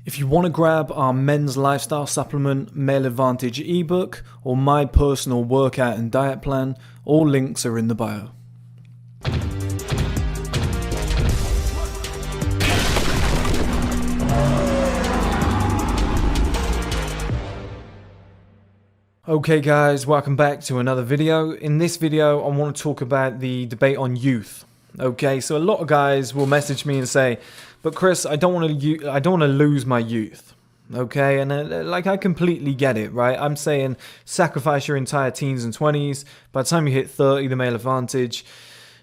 If you want to grab our men's lifestyle supplement, Male Advantage ebook, or my personal workout and diet plan, all links are in the bio. Okay guys, welcome back to another video. In this video, I want to talk about the debate on youth. Okay, so a lot of guys will message me and say, but Chris, I don't want to lose my youth. Okay, and I completely get it, right? I'm saying sacrifice your entire teens and 20s. By the time you hit 30, the Male Advantage,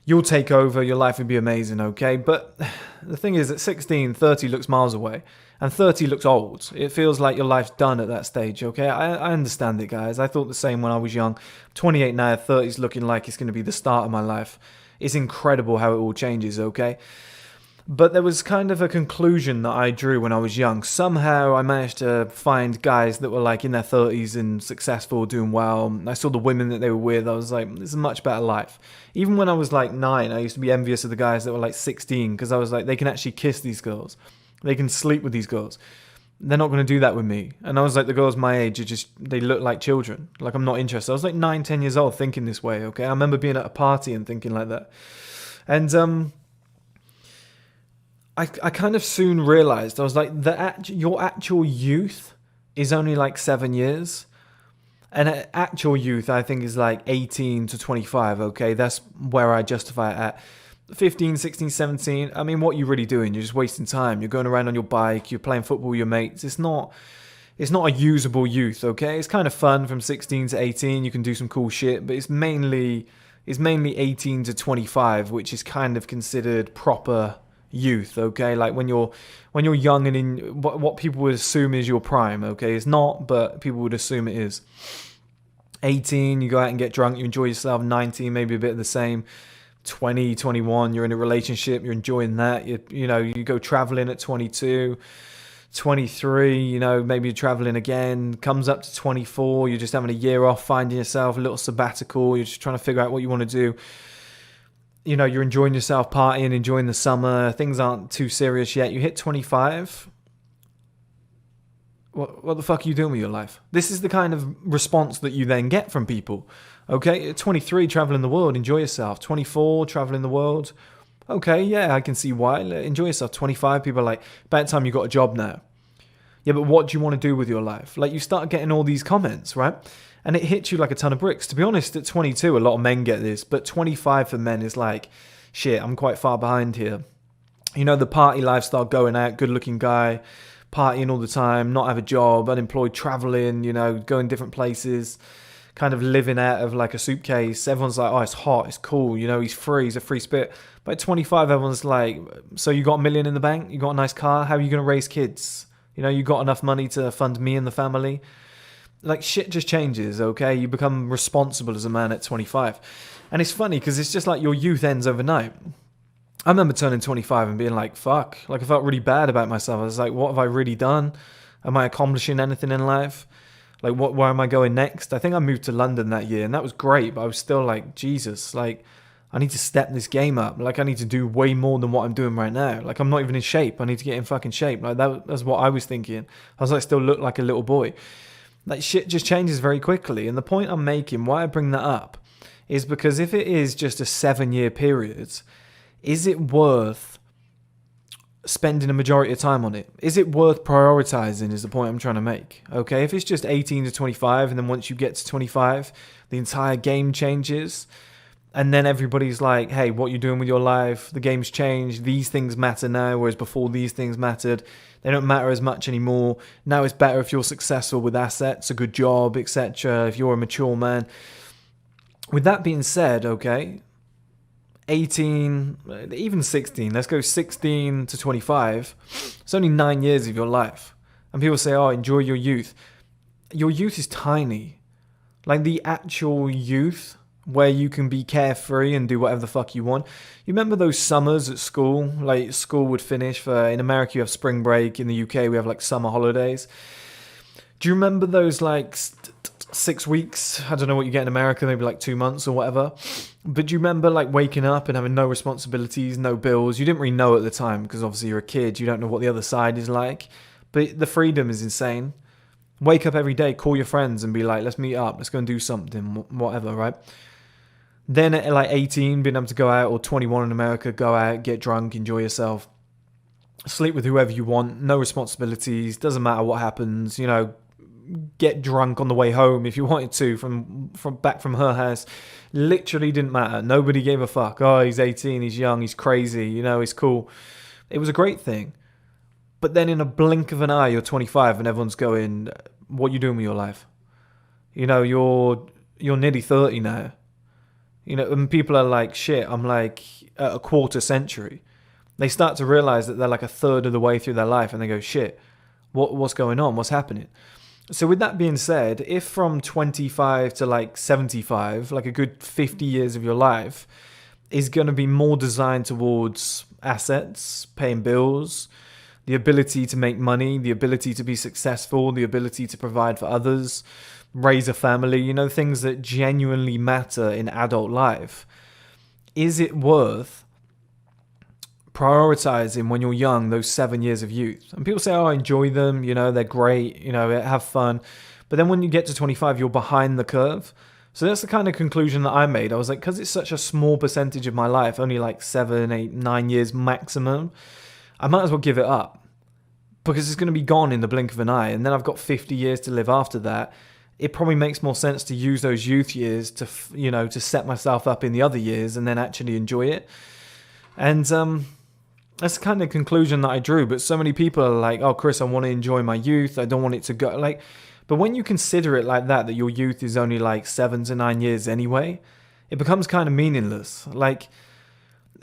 you'll take over, your life would be amazing, okay? But the thing is, at 16, 30 looks miles away. And 30 looks old. It feels like your life's done at that stage, okay? I understand it, guys. I thought the same when I was young. 28 now, 30 is looking like it's going to be the start of my life. It's incredible how it all changes, okay? But there was kind of a conclusion that I drew when I was young. Somehow I managed to find guys that were like in their 30s and successful, doing well. I saw the women that they were with. I was like, this is a much better life. Even when I was like 9, I used to be envious of the guys that were like 16 because I was like, they can actually kiss these girls. They can sleep with these girls. They're not going to do that with me. And I was like, the girls my age are just, they look like children. Like, I'm not interested. I was like 9, 10 years old thinking this way, okay? I remember being at a party and thinking like that. And I kind of soon realized, I was like, your actual youth is only like 7 years. And actual youth, I think, is like 18 to 25, okay? That's where I justify it at. 15, 16, 17, I mean, what are you really doing? You're just wasting time. You're going around on your bike, you're playing football with your mates. It's not a usable youth, okay? It's kind of fun from 16 to 18. You can do some cool shit, but it's mainly 18 to 25, which is kind of considered proper youth, okay? Like when you're young and in what people would assume is your prime, okay? It's not, but people would assume it is. 18, you go out and get drunk, you enjoy yourself. 19, maybe a bit of the same. 20, 21, you're in a relationship, you're enjoying that. You go traveling at 22, 23, maybe you're traveling again. Comes up to 24, you're just having a year off, finding yourself, a little sabbatical. You're just trying to figure out what you want to do. You're enjoying yourself, partying, enjoying the summer. Things aren't too serious yet. You hit 25. What the fuck are you doing with your life? This is the kind of response that you then get from people. Okay, at 23, traveling the world, enjoy yourself. 24, traveling the world. Okay, yeah, I can see why. Enjoy yourself. 25, people are like, about time you got a job now. Yeah, but what do you want to do with your life? Like, you start getting all these comments, right? And it hits you like a ton of bricks. To be honest, at 22, a lot of men get this, but 25 for men is like, shit, I'm quite far behind here. The party lifestyle, going out, good-looking guy, partying all the time, not have a job, unemployed, traveling, going different places, kind of living out of like a suitcase. Everyone's like, oh, it's hot, it's cool, he's free, he's a free spirit. But at 25, everyone's like, so you got $1 million in the bank, you got a nice car, how are you going to raise kids? You got enough money to fund me and the family? Like, shit just changes, okay? You become responsible as a man at 25. And it's funny because it's just like your youth ends overnight. I remember turning 25 and being like, fuck. Like, I felt really bad about myself. I was like, what have I really done? Am I accomplishing anything in life? Like, where am I going next? I think I moved to London that year, and that was great, but I was still like, Jesus, like, I need to step this game up. Like, I need to do way more than what I'm doing right now. Like, I'm not even in shape. I need to get in fucking shape. Like, that's what I was thinking. I was like, still look like a little boy. Like, shit just changes very quickly. And the point I'm making, why I bring that up, is because if it is just a 7-year period, is it worth spending a majority of time on it? Is it worth prioritizing is the point I'm trying to make. Okay, if it's just 18 to 25 and then once you get to 25, the entire game changes and then everybody's like, hey, what you doing with your life? The game's changed. These things matter now, whereas before these things mattered. They don't matter as much anymore. Now it's better if you're successful with assets, a good job, etc. If you're a mature man. With that being said, okay, 18, even 16, let's go 16 to 25, it's only 9 years of your life. And people say, oh, enjoy your youth. Your youth is tiny. Like the actual youth where you can be carefree and do whatever the fuck you want. You remember those summers at school? Like school would finish in America you have spring break, in the UK we have like summer holidays. Do you remember those like 6 weeks? I don't know what you get in America, maybe like 2 months or whatever. But do you remember like waking up and having no responsibilities, no bills? You didn't really know at the time because obviously you're a kid. You don't know what the other side is like. But the freedom is insane. Wake up every day, call your friends and be like, let's meet up, let's go and do something, whatever, right? Then at like 18, being able to go out, or 21 in America, go out, get drunk, enjoy yourself, sleep with whoever you want, no responsibilities, doesn't matter what happens, you know, get drunk on the way home if you wanted to from back from her house. Literally didn't matter. Nobody gave a fuck. Oh, he's 18, he's young, he's crazy, you know, he's cool. It was a great thing. But then in a blink of an eye, you're 25 and everyone's going, what are you doing with your life? You know, you're nearly 30 now. You know, and people are like, shit, I'm like at a quarter century. They start to realize that they're like a third of the way through their life and they go, shit, what's going on? What's happening? So with that being said, if from 25 to like 75, like a good 50 years of your life is going to be more designed towards assets, paying bills, the ability to make money, the ability to be successful, the ability to provide for others, raise a family, you know, things that genuinely matter in adult life. Is it worth prioritizing when you're young those 7 years of youth? And people say, oh, I enjoy them, you know, they're great, you know, have fun. But then when you get to 25, you're behind the curve. So that's the kind of conclusion that I made. I was like, because it's such a small percentage of my life, only like 7, 8, 9 years maximum, I might as well give it up, because it's going to be gone in the blink of an eye. And then I've got 50 years to live after that. It probably makes more sense to use those youth years to, you know, to set myself up in the other years and then actually enjoy it. And that's the kind of conclusion that I drew. But so many people are like, oh, Chris, I want to enjoy my youth. I don't want it to go like, but when you consider it like that your youth is only like 7 to 9 years anyway, it becomes kind of meaningless. Like,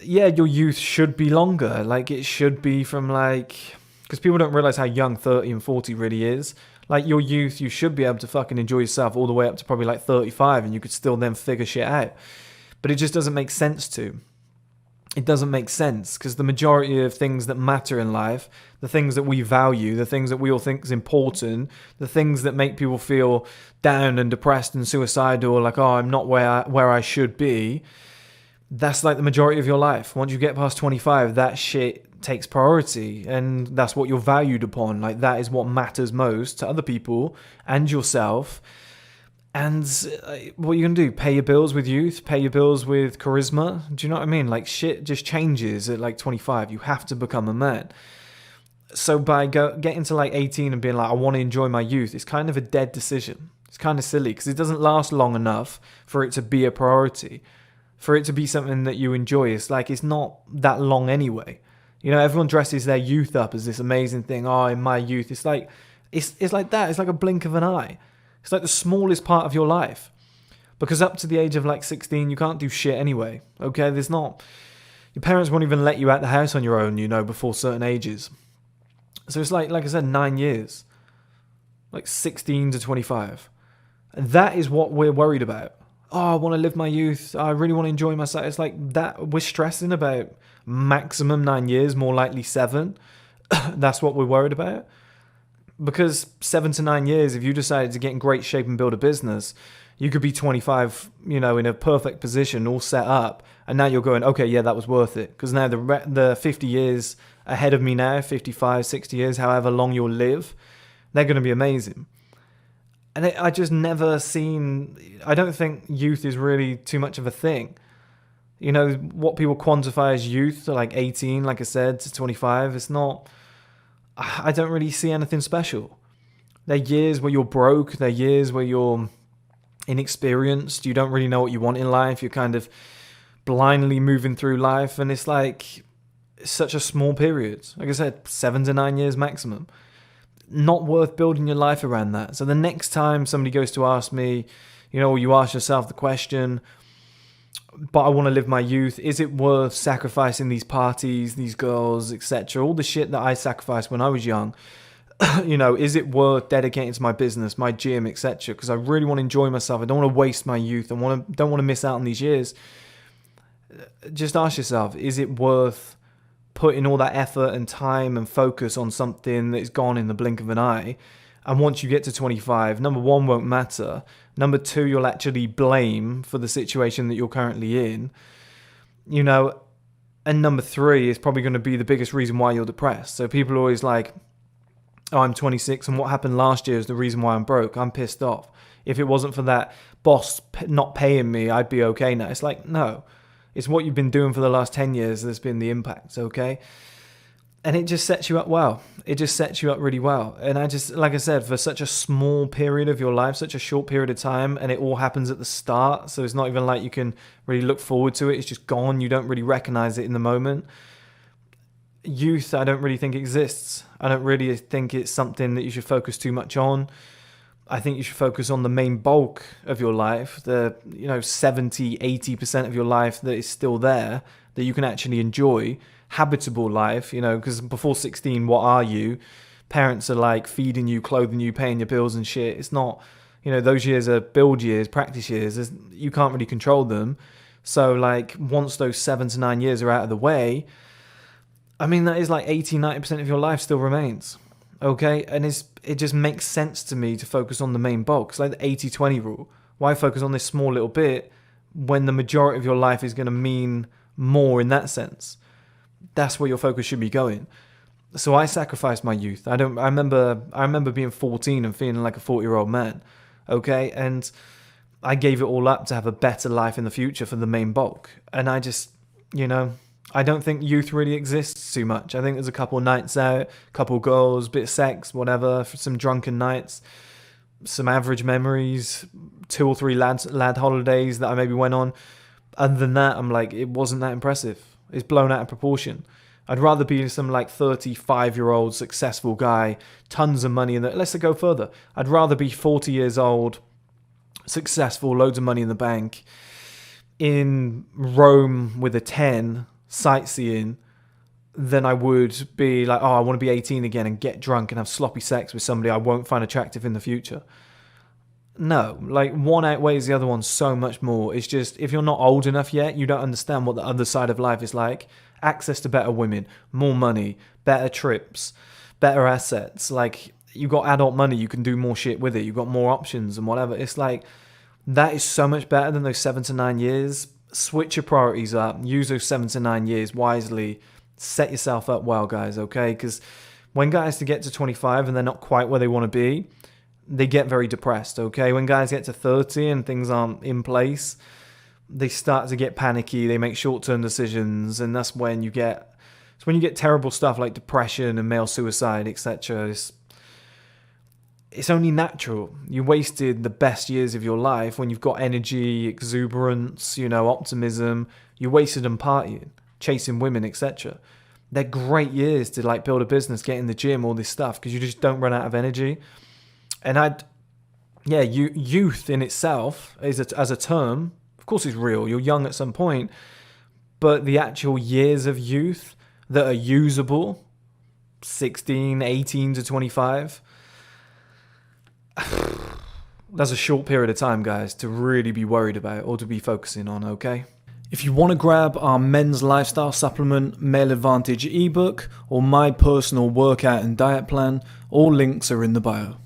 yeah, your youth should be longer. Like, it should be from like, because people don't realize how young 30 and 40 really is. Like, your youth, you should be able to fucking enjoy yourself all the way up to probably like 35, and you could still then figure shit out. But it just doesn't make sense to. It doesn't make sense, because the majority of things that matter in life, the things that we value, the things that we all think is important, the things that make people feel down and depressed and suicidal, like, oh, I'm not where I should be, that's like the majority of your life. Once you get past 25, that shit takes priority, and that's what you're valued upon. Like, that is what matters most to other people and yourself. And what are you going to do? Pay your bills with youth? Pay your bills with charisma? Do you know what I mean? Like, shit just changes at like 25. You have to become a man. So by getting to like 18 and being like, I want to enjoy my youth, it's kind of a dead decision. It's kind of silly, because it doesn't last long enough for it to be a priority. For it to be something that you enjoy. It's like, it's not that long anyway. You know, everyone dresses their youth up as this amazing thing. Oh, in my youth. It's like, it's like that. It's like a blink of an eye. It's like the smallest part of your life. Because up to the age of like 16, you can't do shit anyway. Okay, there's not... Your parents won't even let you out the house on your own, you know, before certain ages. So it's like I said, 9 years. Like 16 to 25. And that is what we're worried about. Oh, I want to live my youth. I really want to enjoy myself. It's like that. We're stressing about maximum 9 years, more likely 7. That's what we're worried about. Because 7 to 9 years, if you decided to get in great shape and build a business, you could be 25, you know, in a perfect position, all set up. And now you're going, okay, yeah, that was worth it. Because now the 50 years ahead of me now, 55, 60 years, however long you'll live, they're going to be amazing. And I just never seen... I don't think youth is really too much of a thing. You know, what people quantify as youth, like 18, like I said, to 25, it's not... I don't really see anything special. They're years where you're broke. They're years where you're inexperienced. You don't really know what you want in life. You're kind of blindly moving through life. And it's like... It's such a small period. Like I said, 7 to 9 years maximum. Not worth building your life around that. So the next time somebody goes to ask me, you know, you ask yourself the question, but I want to live my youth, is it worth sacrificing these parties, these girls, etc., all the shit that I sacrificed when I was young? You know, is it worth dedicating to my business, my gym, etc.? Because I really want to enjoy myself. I don't want to waste my youth. I don't want to miss out on these years. Just ask yourself, is it worth putting all that effort and time and focus on something that is gone in the blink of an eye? And once you get to 25, number one, won't matter. Number two, you'll actually blame for the situation that you're currently in. You know, and number three is probably going to be the biggest reason why you're depressed. So people are always like, oh, I'm 26 and what happened last year is the reason why I'm broke. I'm pissed off. If it wasn't for that boss not paying me, I'd be okay now. It's like, no. It's what you've been doing for the last 10 years that's been the impact, okay? And it just sets you up well. It just sets you up really well. And I just, like I said, for such a small period of your life, such a short period of time, and it all happens at the start, so it's not even like you can really look forward to it. It's just gone. You don't really recognize it in the moment. Youth, I don't really think exists. I don't really think it's something that you should focus too much on. I think you should focus on the main bulk of your life, the 70, 80% of your life that is still there, that you can actually enjoy. Habitable life, because before 16, what are you? Parents are like feeding you, clothing you, paying your bills and shit. It's not, those years are build years, practice years. You can't really control them. So like once those 7 to 9 years are out of the way, I mean, that is like 80, 90% of your life still remains. Okay, and it just makes sense to me to focus on the main bulk. It's like the 80-20 rule. Why focus on this small little bit when the majority of your life is going to mean more in that sense? That's where your focus should be going. So I sacrificed my youth. I remember being 14 and feeling like a 40-year-old man. Okay, and I gave it all up to have a better life in the future for the main bulk. And I just, I don't think youth really exists too much. I think there's a couple of nights out, couple of girls, bit of sex, whatever, some drunken nights, some average memories, 2 or 3 lad holidays that I maybe went on. Other than that, I'm like, it wasn't that impressive. It's blown out of proportion. I'd rather be some like 35-year-old successful guy, tons of money in the... Let's go further. I'd rather be 40 years old, successful, loads of money in the bank, in Rome with a 10, sightseeing, than I would be like, oh, I want to be 18 again and get drunk and have sloppy sex with somebody I won't find attractive in the future. No, like one outweighs the other one so much more. It's just, if you're not old enough yet, you don't understand what the other side of life is like. Access to better women, more money, better trips, better assets. Like, you got adult money, you can do more shit with it. You've got more options and whatever. It's like, that is so much better than those 7 to 9 years. Switch your priorities up. Use those 7 to 9 years wisely. Set yourself up well, guys, okay? Because when guys to get to 25 and they're not quite where they want to be, they get very depressed, okay? When guys get to 30 and things aren't in place, they start to get panicky. They make short-term decisions, and that's when you get... It's when you get terrible stuff like depression and male suicide, etc. It's only natural. You wasted the best years of your life when you've got energy, exuberance, optimism. You wasted them partying, chasing women, etc. They're great years to like build a business, get in the gym, all this stuff, because you just don't run out of energy. And youth in itself as a term, of course, is real. You're young at some point, but the actual years of youth that are usable, 16, 18 to 25. That's a short period of time, guys, to really be worried about or to be focusing on, okay? If you want to grab our men's lifestyle supplement, Male Advantage ebook, or my personal workout and diet plan, all links are in the bio.